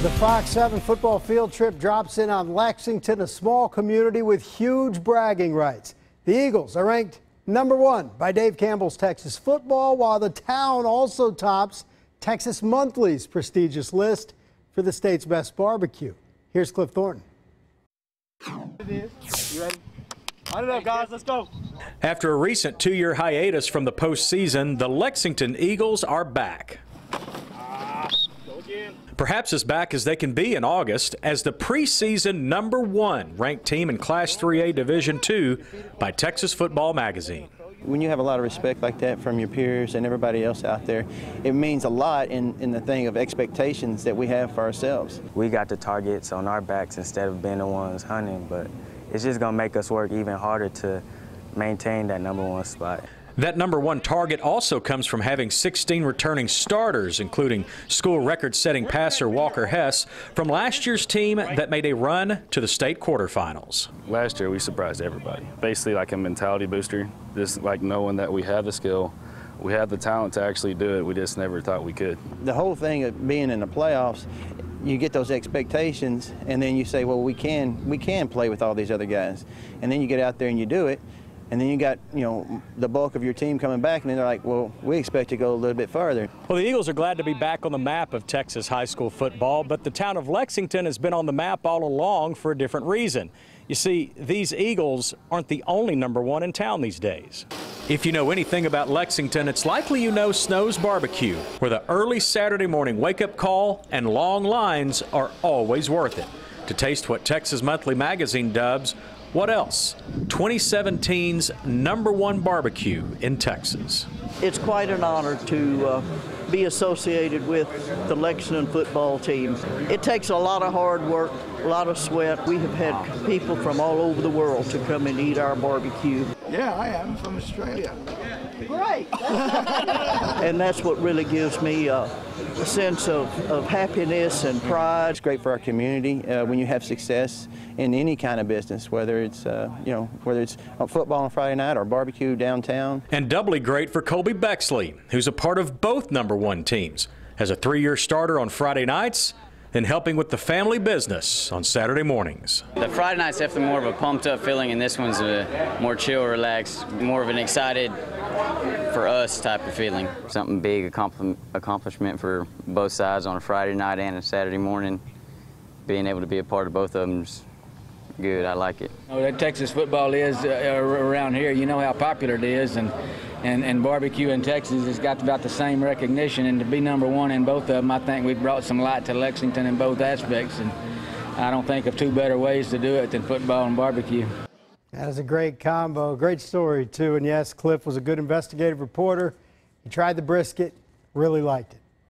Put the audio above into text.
The Fox 7 football field trip drops in on Lexington, a small community with huge bragging rights. The Eagles are ranked #1 by Dave Campbell's Texas Football, while the town also tops Texas Monthly's prestigious list for the state's best barbecue. Here's Clif Thornton. It is. You ready? Line it up, guys. Let's go. After a recent 2-year hiatus from the postseason, the Lexington Eagles are back. Perhaps as back as they can be in August as the preseason #1 ranked team in Class 3A Division II by Texas Football Magazine. When you have a lot of respect like that from your peers and everybody else out there, it means a lot in the thing of expectations that we have for ourselves. We got the targets on our backs instead of being the ones hunting, but it's just going to make us work even harder to maintain that #1 spot. That #1 target also comes from having 16 returning starters, including school record-setting passer Walker Hess from last year's team that made a run to the state quarterfinals. Last year we surprised everybody. Basically like a mentality booster, just like knowing that we have the skill, we have the talent to actually do it, we just never thought we could. The whole thing of being in the playoffs, you get those expectations and then you say, well, we can play with all these other guys. And then you get out there and you do it. And then you got, the bulk of your team coming back, and then they're like, well, we expect to go a little bit farther. Well, the Eagles are glad to be back on the map of Texas high school football, but the town of Lexington has been on the map all along for a different reason. You see, these Eagles aren't the only #1 in town these days. If you know anything about Lexington, it's likely you know Snow's Barbecue, where the early Saturday morning wake-up call and long lines are always worth it. To taste what Texas Monthly Magazine dubs what else? 2017's #1 barbecue in Texas. It's quite an honor to be associated with the Lexington football team. It takes a lot of hard work, a lot of sweat. We have had people from all over the world to come and eat our barbecue. Yeah, I am from Australia. Great! And that's what really gives me a sense of happiness and pride. It's great for our community when you have success in any kind of business, whether it's football on Friday night or barbecue downtown. And doubly great for Colby Bexley, who's a part of both #1 teams, as a 3-year starter on Friday nights and helping with the family business on Saturday mornings. The Friday night's definitely more of a pumped up feeling, and this one's a more chill, relaxed, more of an excited for us type of feeling. Something big, accomplishment for both sides on a Friday night and a Saturday morning. Being able to be a part of both of them's good. I like it. That Texas football is around here. You know how popular it is, and barbecue in Texas has got about the same recognition, and to be #1 in both of them, I think we've brought some light to Lexington in both aspects, and I don't think of two better ways to do it than football and barbecue. That is a great combo, great story too, and yes, Cliff was a good investigative reporter. He tried the brisket, really liked it.